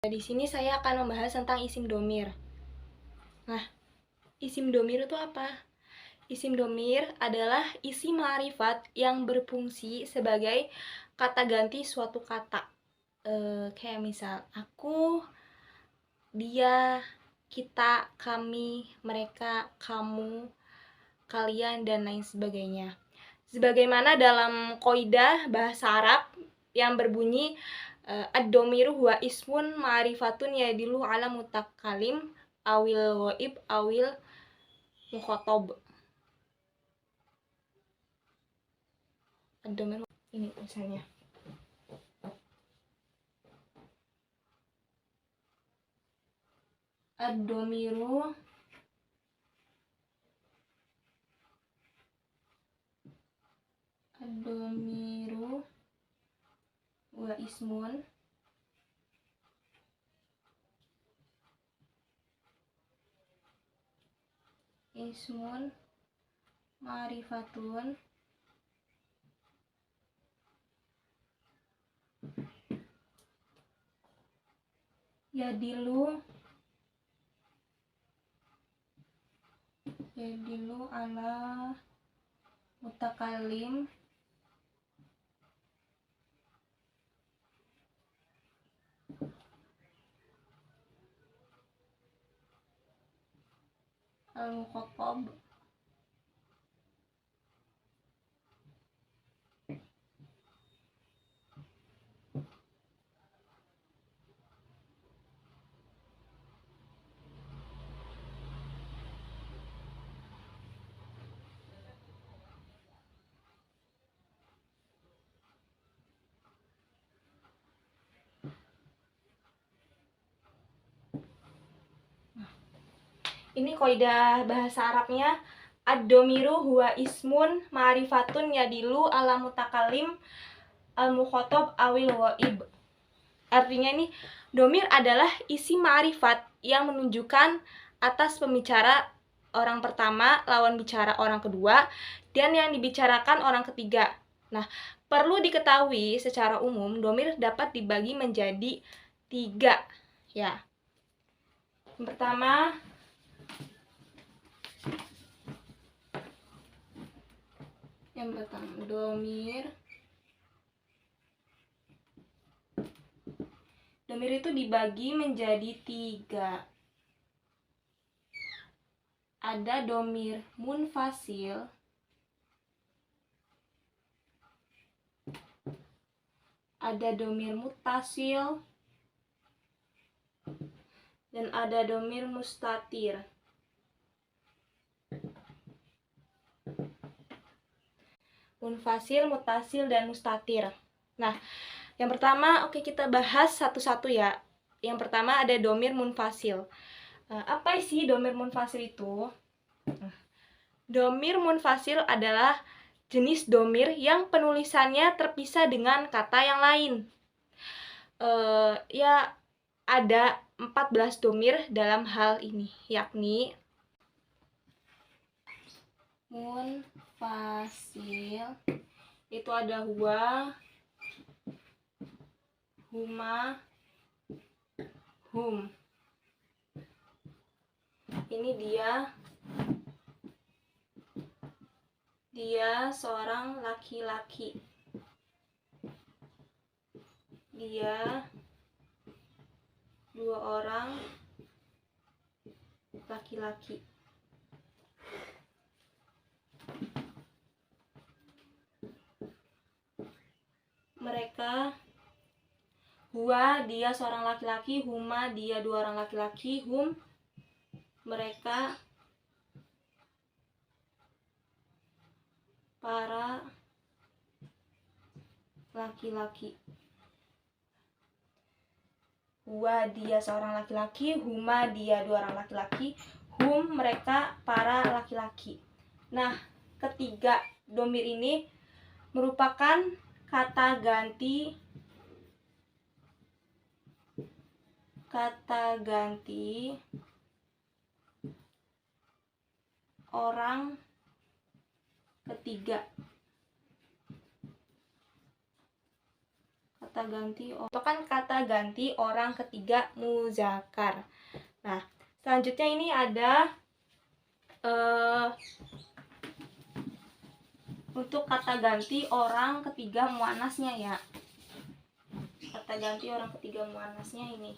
Di sini saya akan membahas tentang isim domir. Nah, isim domir itu apa? Isim domir adalah isim ma'rifat yang berfungsi sebagai kata ganti suatu kata. Kayak misal aku, dia, kita, kami, mereka, kamu, kalian, dan lain sebagainya. Sebagaimana dalam kaidah bahasa Arab yang berbunyi ad-domiru huwa ismun ma'rifatun yadilu ala mutakalim awil ghaib awil mukhotob. Ad-domiru ini misalnya. Ad-domiru wa ismun ma'rifatun yadilu ala mutakalim al-mukhotob. Ini kaidah bahasa Arabnya, ad-domiru huwa ismun ma'rifatun yadilu ala mutakalim al-mukhotob awil ghaib. Artinya ini, domir adalah isim ma'rifat yang menunjukkan atas pembicara orang pertama, lawan bicara orang kedua, dan yang dibicarakan orang ketiga. Nah, perlu diketahui secara umum, domir dapat dibagi menjadi 3, ya. Yang pertama, domir itu dibagi menjadi 3. Ada domir munfasil, ada domir mutasil, dan ada domir mustatir. Munfasil, mutasil, dan mustatir. Nah, yang pertama, kita bahas satu-satu ya. Yang pertama ada domir munfasil. Apa sih domir munfasil itu? Domir munfasil adalah jenis domir yang penulisannya terpisah dengan kata yang lain. Ya, ada 14 domir dalam hal ini, yakni munfasil itu ada huwa, huma, hum. Ini dia seorang laki-laki. Dia 2 orang laki-laki. Mereka, huwa dia seorang laki-laki, huma dia 2 orang laki-laki, hum mereka para laki-laki. Huwa dia seorang laki-laki, huma dia 2 orang laki-laki, hum mereka para laki-laki. Nah, ketiga domir ini merupakan kata ganti orang ketiga. Kata kata ganti orang ketiga muzakkar. Nah, selanjutnya ini ada untuk kata ganti orang ketiga muannasnya ya. Kata ganti orang ketiga muannasnya ini.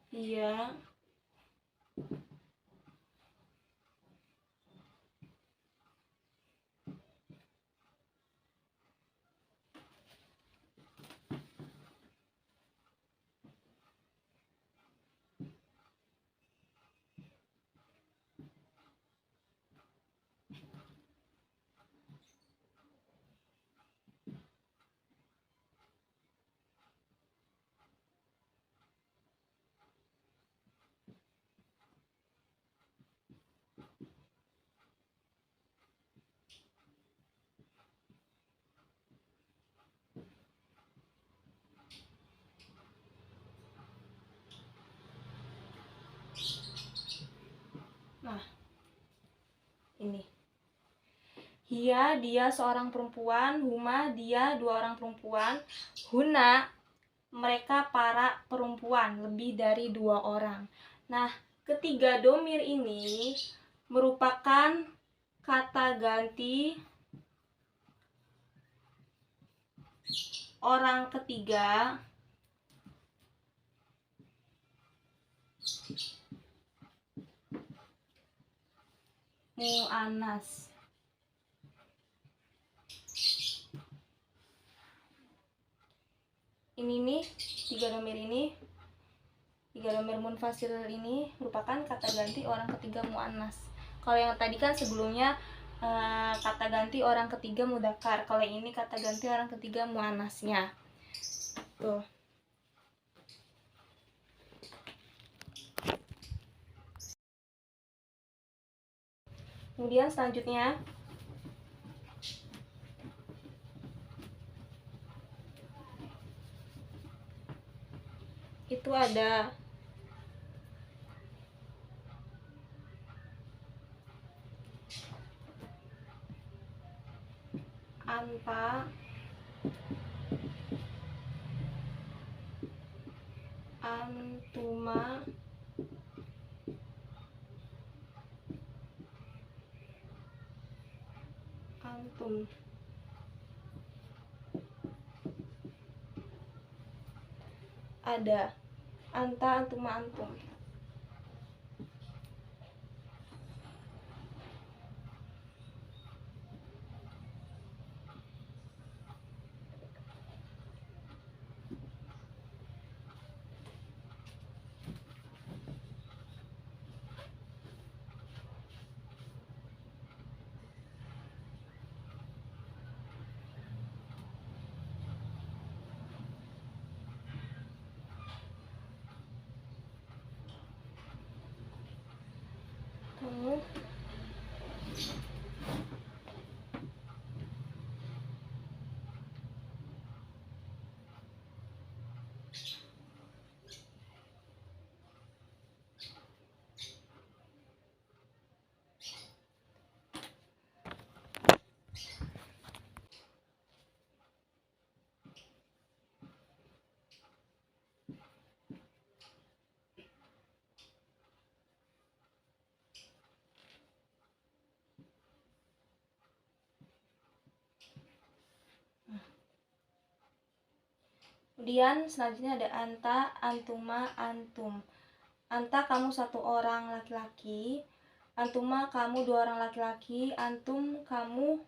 Iya. Nah, ini. Hiya, dia seorang perempuan. Huma, dia dua orang perempuan. Huna, mereka para perempuan, lebih dari dua orang. Nah, ketiga domir ini merupakan kata ganti orang ketiga muannas. Ini nih, tiga domir munfasil ini merupakan kata ganti orang ketiga muannas. Kalau yang tadi kan sebelumnya kata ganti orang ketiga mudzakkar. Kalau ini kata ganti orang ketiga muannasnya. Tuh. Kemudian selanjutnya itu ada anta, antuma, antum. Ada anta, antuma, antum. Kamu Kemudian selanjutnya ada anta, antuma, antum. Anta, kamu satu orang laki-laki. Antuma, kamu dua orang laki-laki. Antum, kamu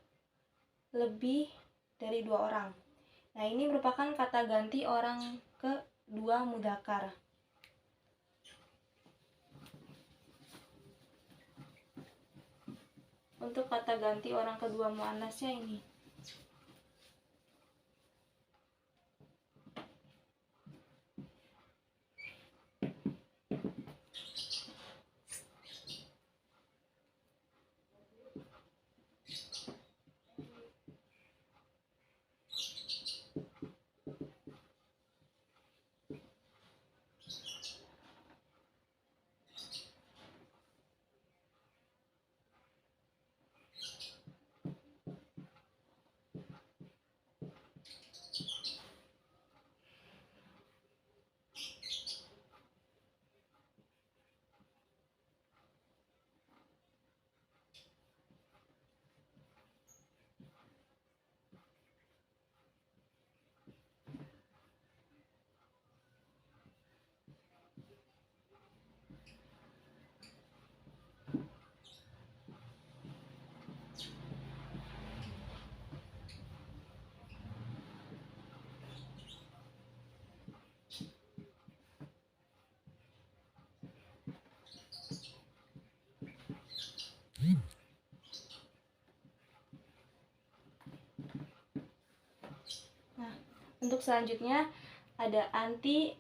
lebih dari dua orang. Nah, ini merupakan kata ganti orang kedua mudzakkar. Untuk kata ganti orang kedua muannasnya ini. Untuk selanjutnya ada anti,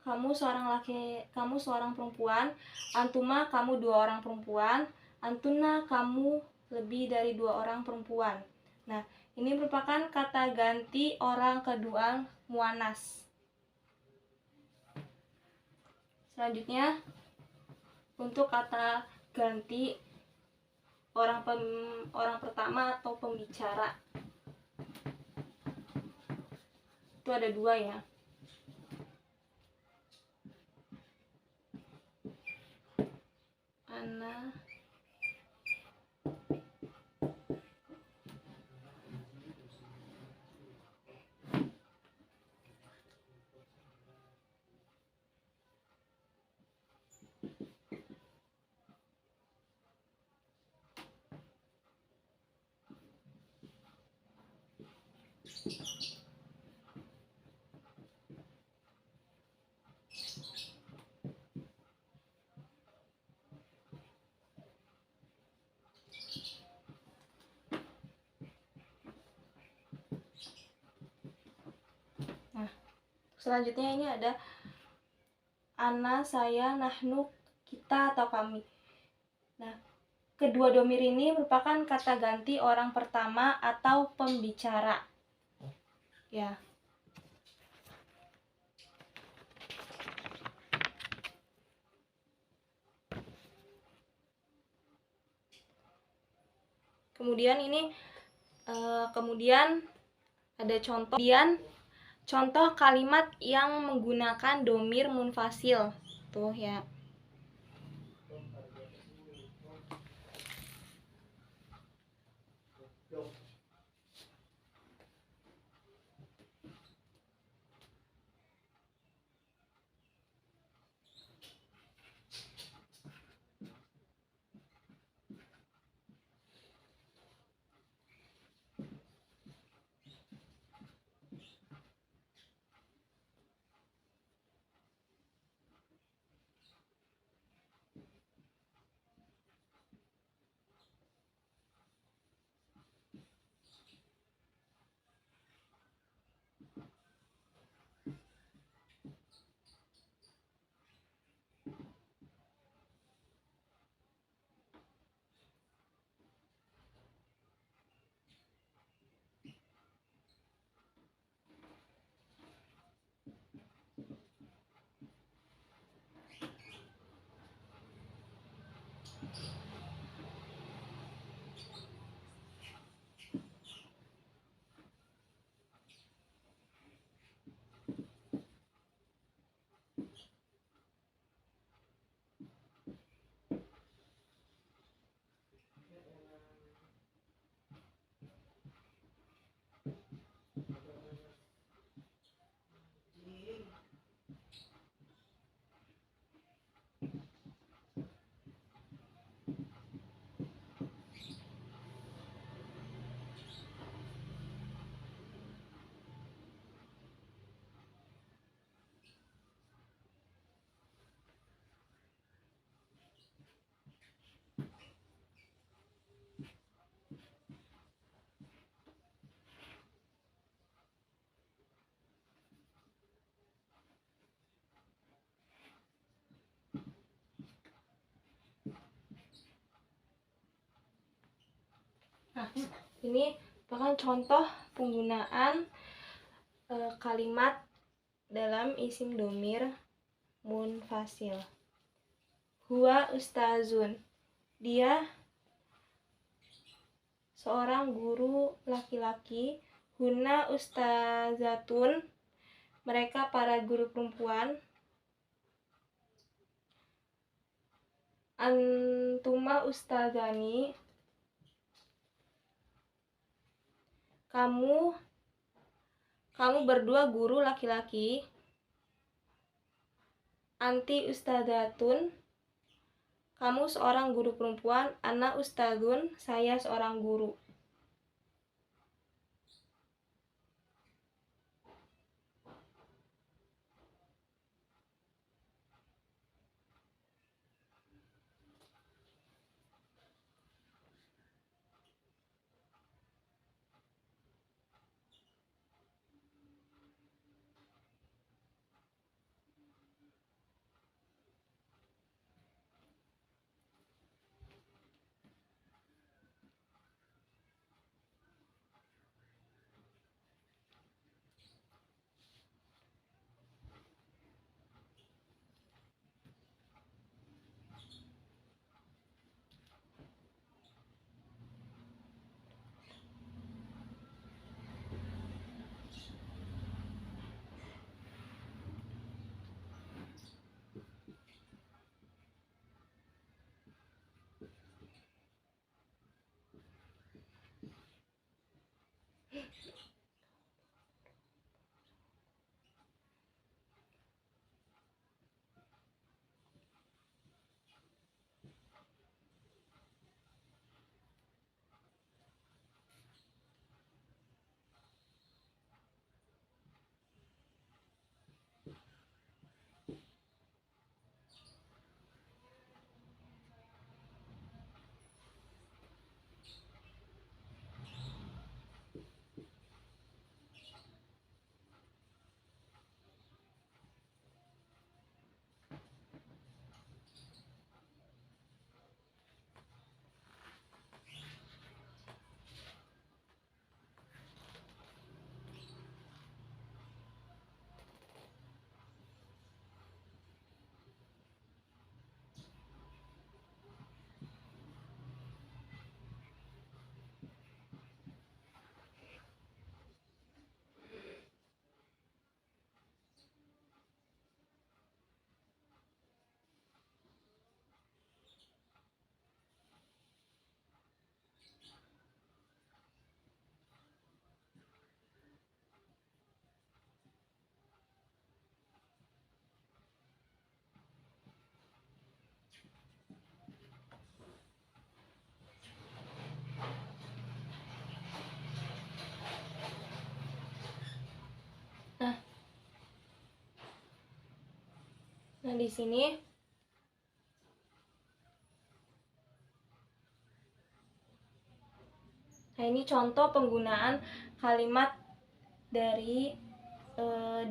kamu seorang perempuan, antuma, kamu 2 orang perempuan, antuna, kamu lebih dari 2 orang perempuan. Nah, ini merupakan kata ganti orang kedua muannas. Selanjutnya, untuk kata ganti orang pertama atau pembicara, itu ada 2 ya. Ana, nah, selanjutnya ini ada ana, saya, nahnu, kita atau kami. Nah, kedua domir ini merupakan kata ganti orang pertama atau pembicara. Ya. Kemudian ada contoh kalimat yang menggunakan domir munfasil. Tuh ya. Nah, ini merupakan contoh penggunaan kalimat dalam isim domir munfasil. Huwa ustazun, dia seorang guru laki-laki. Huna ustazatun, mereka para guru perempuan. Antuma ustazani, kamu berdua guru laki-laki. Anti ustadzatun, kamu seorang guru perempuan. Ana ustadzun, saya seorang guru. Nah, di sini ini contoh penggunaan kalimat dari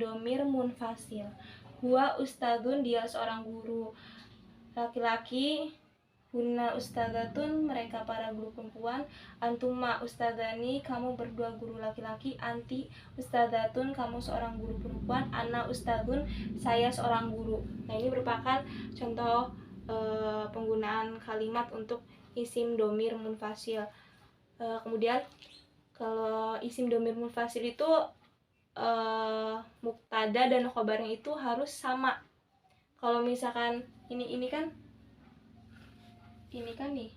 domir munfasil. Huwa ustadzun, dia seorang guru laki-laki. Hunna ustadzatun, mereka para guru perempuan. Antuma ustadzani, kamu berdua guru laki-laki. Anti ustadzatun, kamu seorang guru perempuan. Ana ustadzun, saya seorang guru. Nah, ini merupakan contoh penggunaan kalimat untuk isim domir munfasil. Kemudian kalau isim domir munfasil itu mubtada dan khobarnya itu harus sama. Kalau misalkan ini kan nih,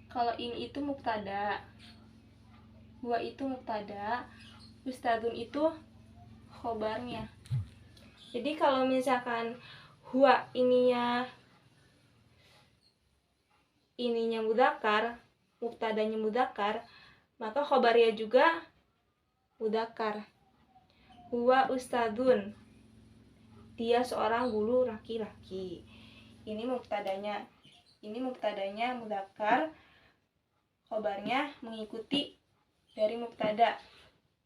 kalau ini itu mubtada, huwa itu mubtada, ustadzun itu khobarnya. Jadi kalau misalkan huwa ininya mudzakkar, mubtadanya mudzakkar, maka khobarnya juga mudzakkar. Huwa ustadzun, dia seorang guru laki-laki. Ini mubtadanya mudzakkar, khobarnya mengikuti dari mubtada,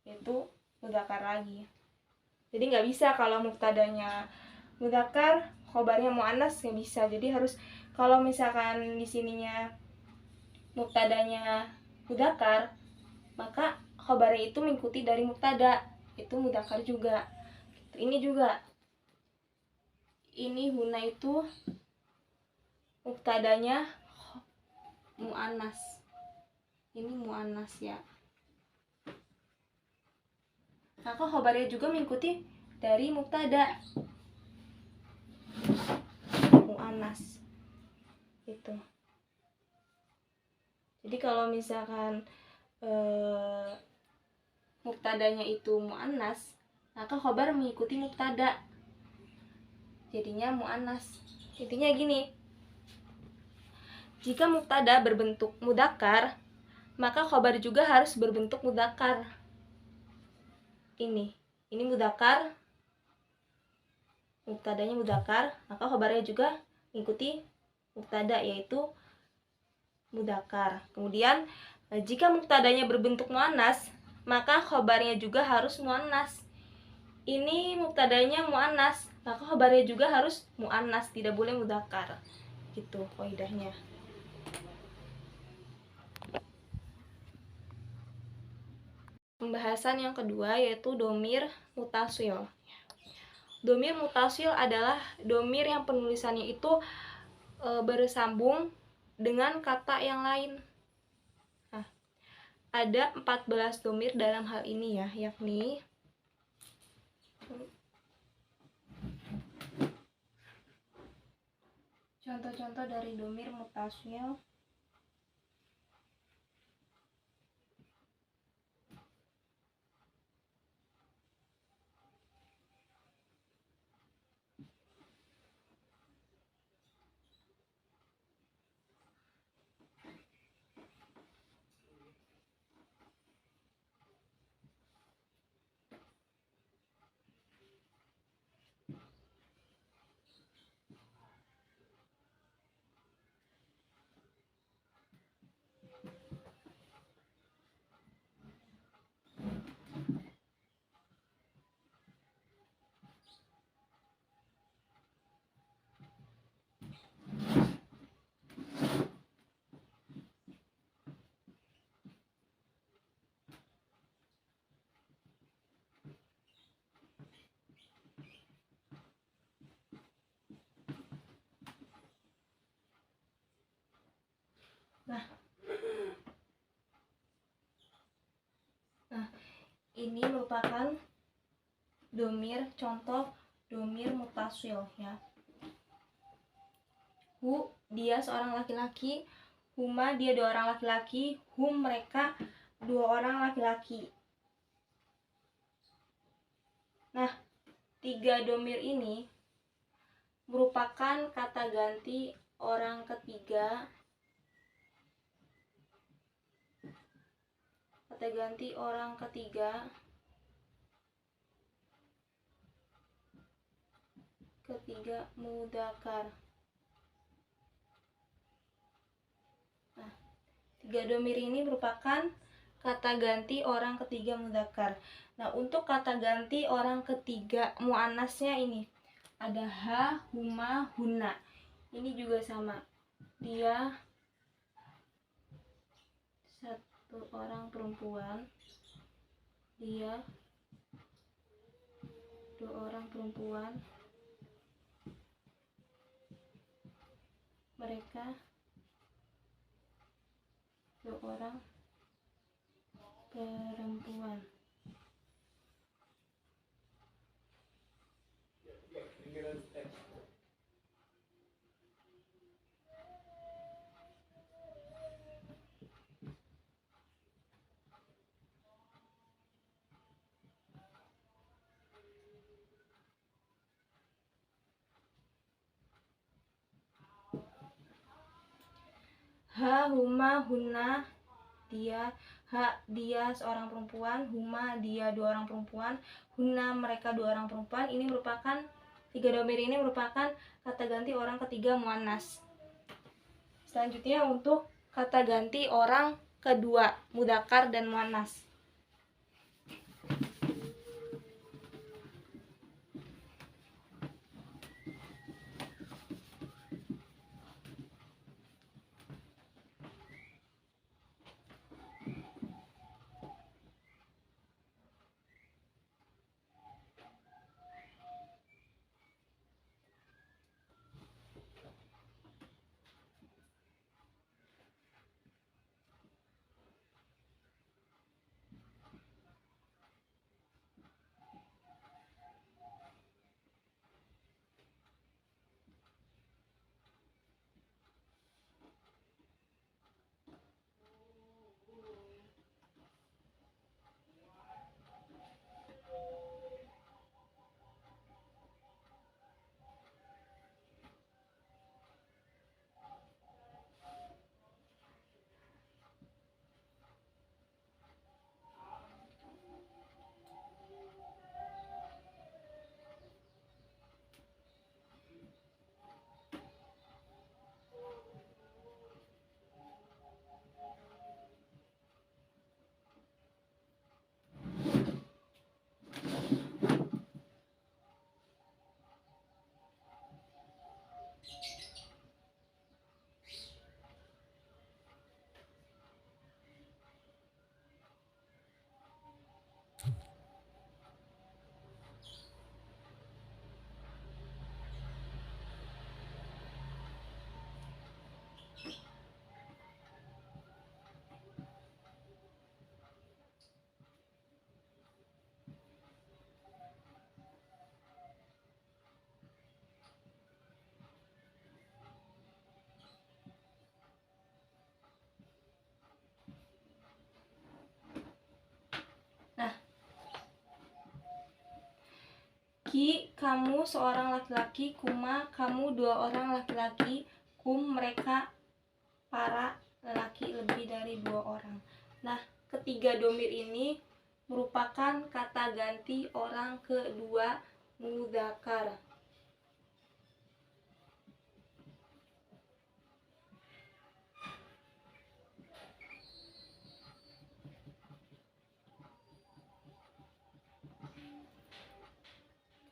yaitu mudzakkar lagi. Jadi nggak bisa kalau mubtadanya mudzakkar, khobarnya muannas, nggak bisa. Jadi harus, kalau misalkan di sininya mubtadanya mudzakkar, maka khobarnya itu mengikuti dari mubtada, itu mudzakkar juga. Ini juga, ini huna itu mubtadanya muannas, ini muannas ya, maka khobarnya juga mengikuti dari mubtada muannas itu. Jadi kalau misalkan mubtadanya itu muannas, maka khobar mengikuti mubtada, jadinya muannas. Intinya gini, jika mubtada berbentuk mudzakkar, maka khobar juga harus berbentuk mudzakkar. Ini mudzakkar, mubtadanya mudzakkar, maka khobarnya juga mengikuti mubtada, yaitu mudzakkar. Kemudian jika mubtadanya berbentuk muannas, maka khobarnya juga harus muannas. Ini mubtadanya muannas, maka khobarnya juga harus muannas, tidak boleh mudzakkar. Gitu kaidahnya. Pembahasan yang kedua yaitu domir mutasil. Domir mutasil adalah domir yang penulisannya itu bersambung dengan kata yang lain. Nah, ada 14 domir dalam hal ini ya, yakni contoh-contoh dari domir mutasil. ini merupakan domir, contoh domir mutasil ya. Hu, dia seorang laki-laki. Huma, dia dua orang laki-laki. Hum, mereka dua orang laki-laki. Nah, tiga domir ini merupakan kata ganti orang ketiga. Kata ganti orang ketiga mudzakkar. Nah, tiga domir ini merupakan kata ganti orang ketiga mudzakkar. Nah, untuk kata ganti orang ketiga muannasnya ini ada ha, huma, hunna. Ini juga sama. Dia satu orang perempuan. Dia dua orang perempuan. Mereka dua orang perempuan. Ha, huma, hunna, dia. Ha, dia seorang perempuan. Huma, dia dua orang perempuan. Hunna, mereka dua orang perempuan. Ini merupakan, tiga domir ini merupakan kata ganti orang ketiga muannas. Selanjutnya untuk kata ganti orang kedua mudzakkar dan muannas. Nah, ki, kamu seorang laki-laki. Kuma, kamu dua orang laki-laki. Kum, mereka para lelaki lebih dari dua orang. Nah, ketiga domir ini merupakan kata ganti orang kedua mudzakkar.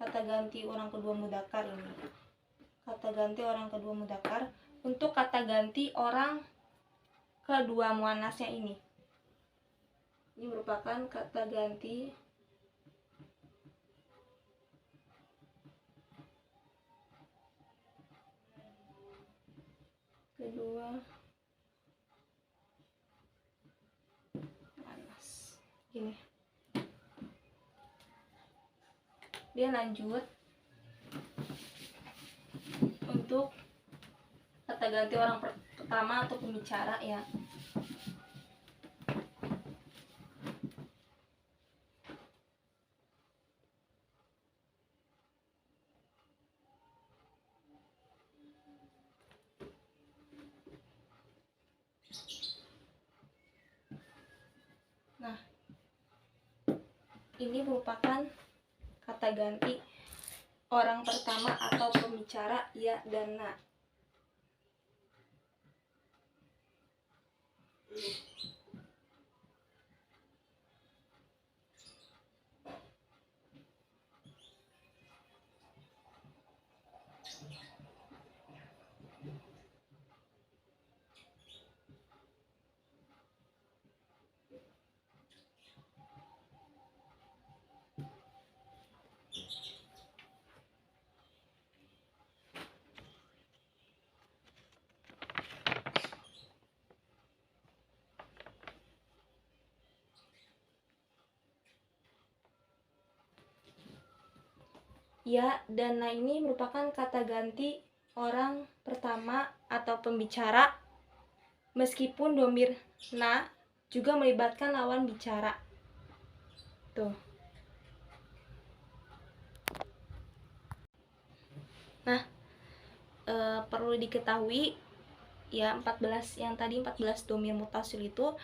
Kata ganti orang kedua mudzakkar ini. Kata ganti orang kedua mudzakkar. Untuk kata ganti orang kedua muannasnya ini merupakan kata ganti kedua muannas. Gini. Dia lanjut untuk kata ganti orang pertama atau pembicara ya. Nah, ini merupakan kata ganti orang pertama atau pembicara ya dan na. Ya dan na ini merupakan kata ganti orang pertama atau pembicara, meskipun domir na juga melibatkan lawan bicara. Tuh. Nah, perlu diketahui ya 14 yang tadi 14 domir mutasil itu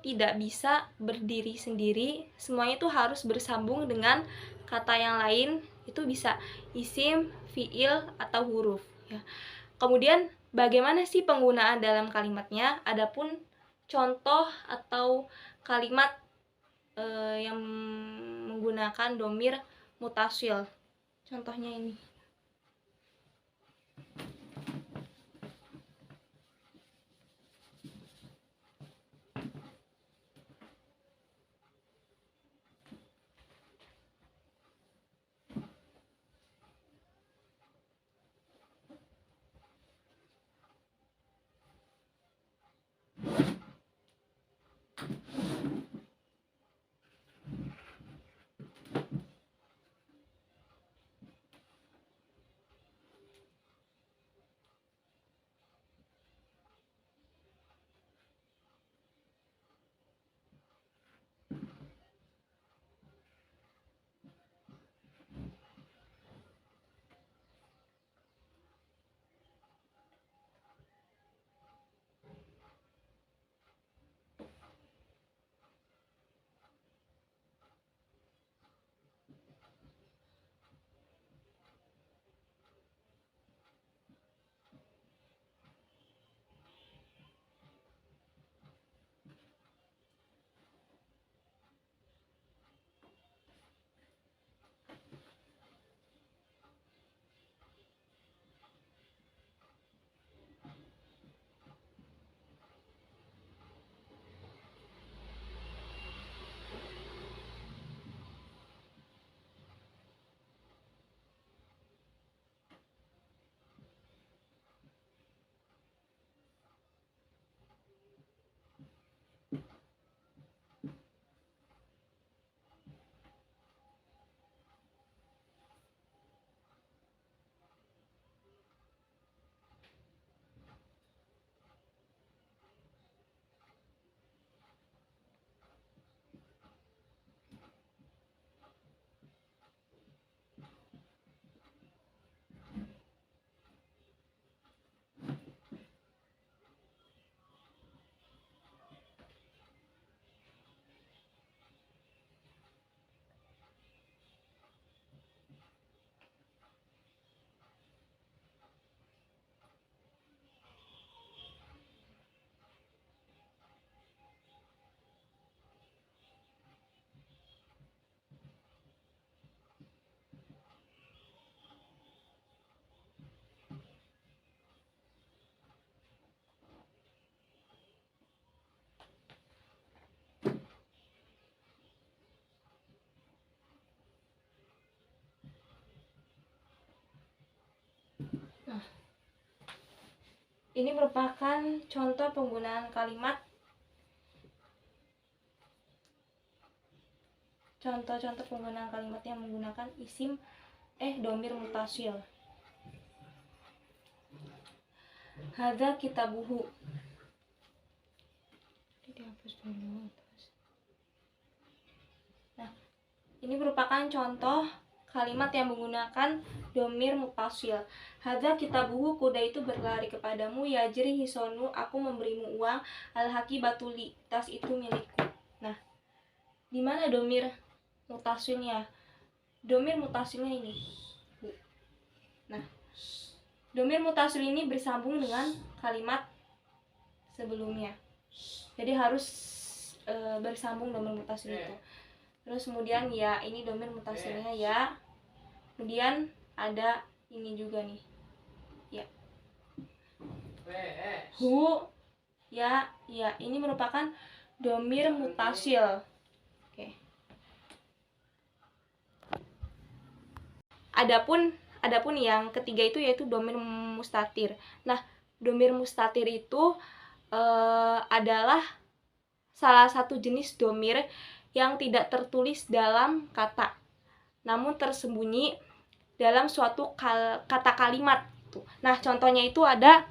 tidak bisa berdiri sendiri, semuanya itu harus bersambung dengan kata yang lain, itu bisa isim, fiil, atau huruf ya. Kemudian bagaimana sih penggunaan dalam kalimatnya? Adapun contoh atau kalimat yang menggunakan domir mutasil, contohnya ini. Nah, ini merupakan contoh penggunaan kalimat. contoh-contoh penggunaan kalimat yang menggunakan isim domir mutasil. Hadza kitabuhu. Dihapus dulu. Nah, ini merupakan contoh kalimat yang menggunakan domir mutasil. Hadza kitabuhu, kuda itu berlari kepadamu. Yajri hisonu, aku memberimu uang. Al-haki batuli, tas itu milikku. Nah, di mana domir mutasilnya? Domir mutasilnya ini. Nah, domir mutasil ini bersambung dengan kalimat sebelumnya. Jadi harus bersambung domir mutasil itu. Terus kemudian ya, ini domir mutasilnya ya. Kemudian ada ini juga nih. Ya. Hu, ya, ya. Ini merupakan domir mutasil. Oke. Adapun yang ketiga itu yaitu domir mustatir. Nah, domir mustatir itu adalah salah satu jenis domir yang tidak tertulis dalam kata, namun tersembunyi dalam suatu kata kalimat. Nah, contohnya itu ada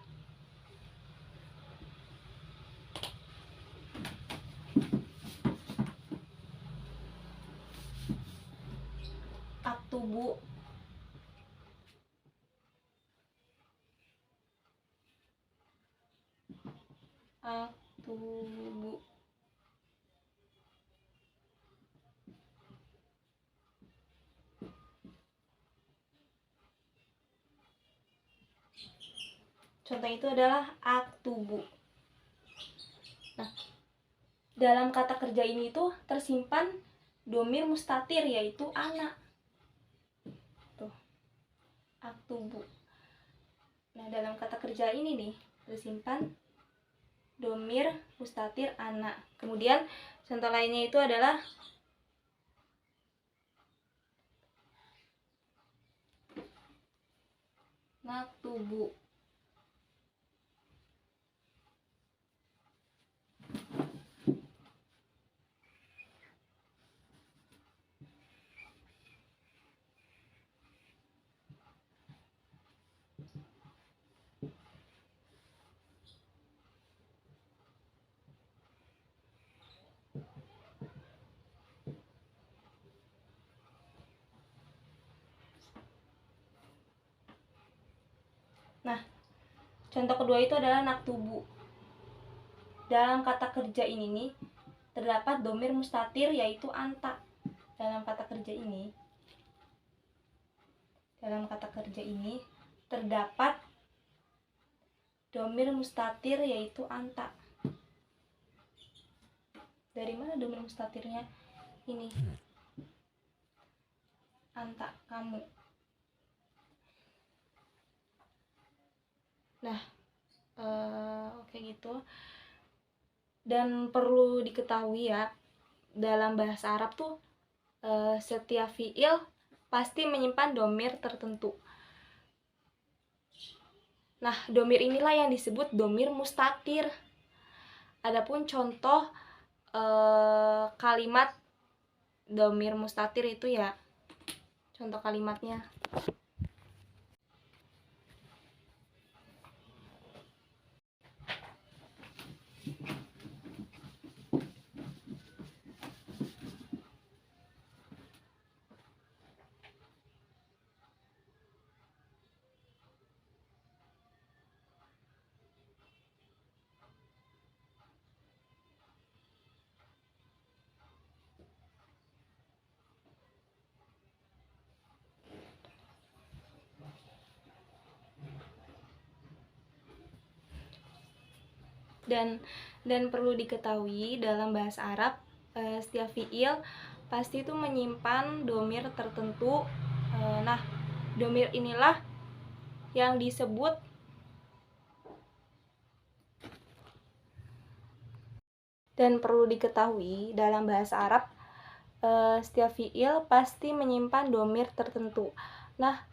aktubu, aktubu. Contoh itu adalah aktubu. Nah, dalam kata kerja ini tuh tersimpan domir mustatir yaitu ana. Tuh, aktubu. Nah, dalam kata kerja ini nih tersimpan domir mustatir ana. Kemudian contoh lainnya itu adalah naktubu. Nah, contoh kedua itu adalah naktubu. Dalam kata kerja ini nih terdapat domir mustatir yaitu anta. Dalam kata kerja ini terdapat domir mustatir yaitu anta. Dari mana domir mustatirnya? Ini anta, kamu. Nah, oke gitu. Dan perlu diketahui ya, dalam bahasa Arab tuh setiap fiil pasti menyimpan domir tertentu. Nah, domir inilah yang disebut domir mustatir. Adapun contoh kalimat domir mustatir itu ya, contoh kalimatnya. Dan perlu diketahui dalam bahasa Arab setiap fiil pasti itu menyimpan domir tertentu. Nah, domir inilah yang disebut dan perlu diketahui dalam bahasa Arab setiap fiil pasti menyimpan domir tertentu. Nah,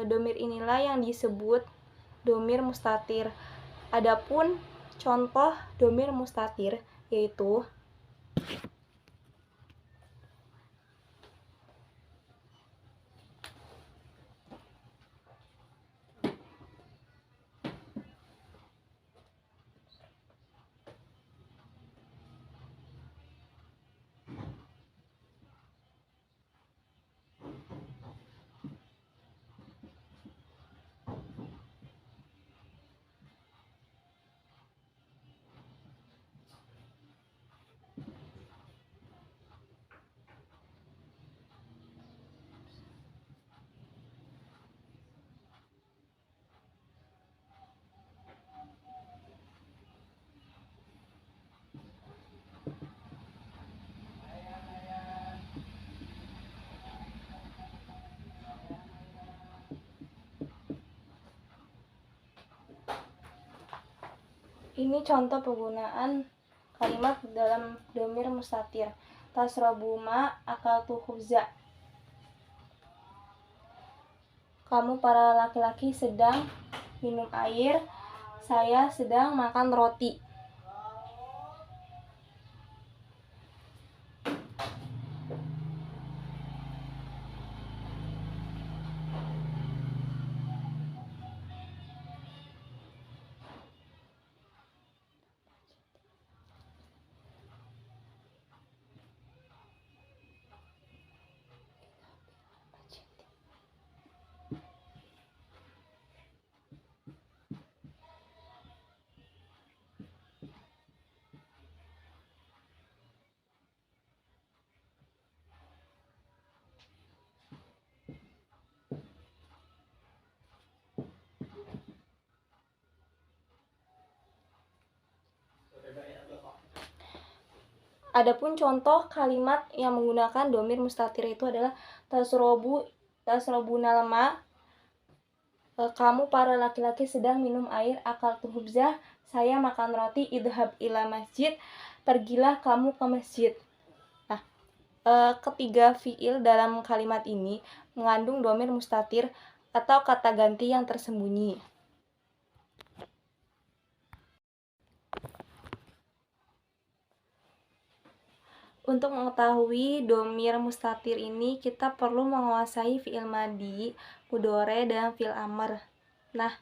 domir inilah yang disebut domir mustatir. Adapun contoh domir mustatir yaitu Ini contoh penggunaan kalimat dalam domir mustatir. Tasrobuma akaltu khubza. Kamu para laki-laki sedang minum air, saya sedang makan roti. Adapun contoh kalimat yang menggunakan domir mustatir itu adalah tasrobuna lama. Kamu para laki-laki sedang minum air, akaltu khubzah, saya makan roti, idhab ila masjid, pergilah kamu ke masjid. Nah, ketiga fiil dalam kalimat ini mengandung domir mustatir atau kata ganti yang tersembunyi. Untuk mengetahui domir mustatir ini, kita perlu menguasai fi'il madi, mudhore, dan fi'il amr. Nah,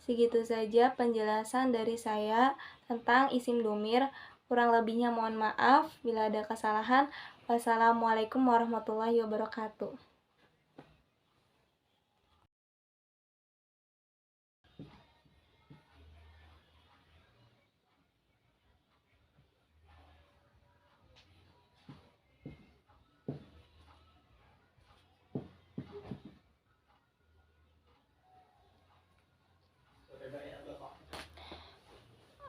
segitu saja penjelasan dari saya tentang isim domir. Kurang lebihnya mohon maaf bila ada kesalahan. Wassalamualaikum warahmatullahi wabarakatuh.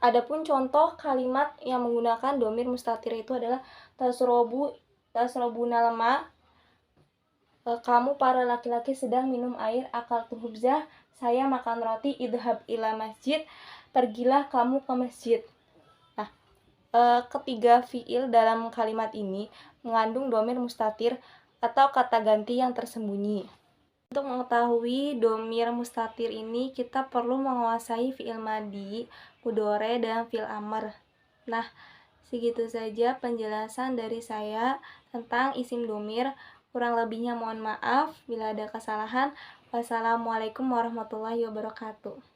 Adapun contoh kalimat yang menggunakan domir mustatir itu adalah tasrobuna lama. Kamu para laki-laki sedang minum air, akaltu khubzah, saya makan roti, idhab ila masjid, pergilah kamu ke masjid. Nah, ketiga fiil dalam kalimat ini mengandung domir mustatir atau kata ganti yang tersembunyi. Untuk mengetahui domir mustatir ini, kita perlu menguasai fi'il madi, mudhore, dan fi'il amr. Nah, segitu saja penjelasan dari saya tentang isim domir. Kurang lebihnya mohon maaf bila ada kesalahan. Wassalamualaikum warahmatullahi wabarakatuh.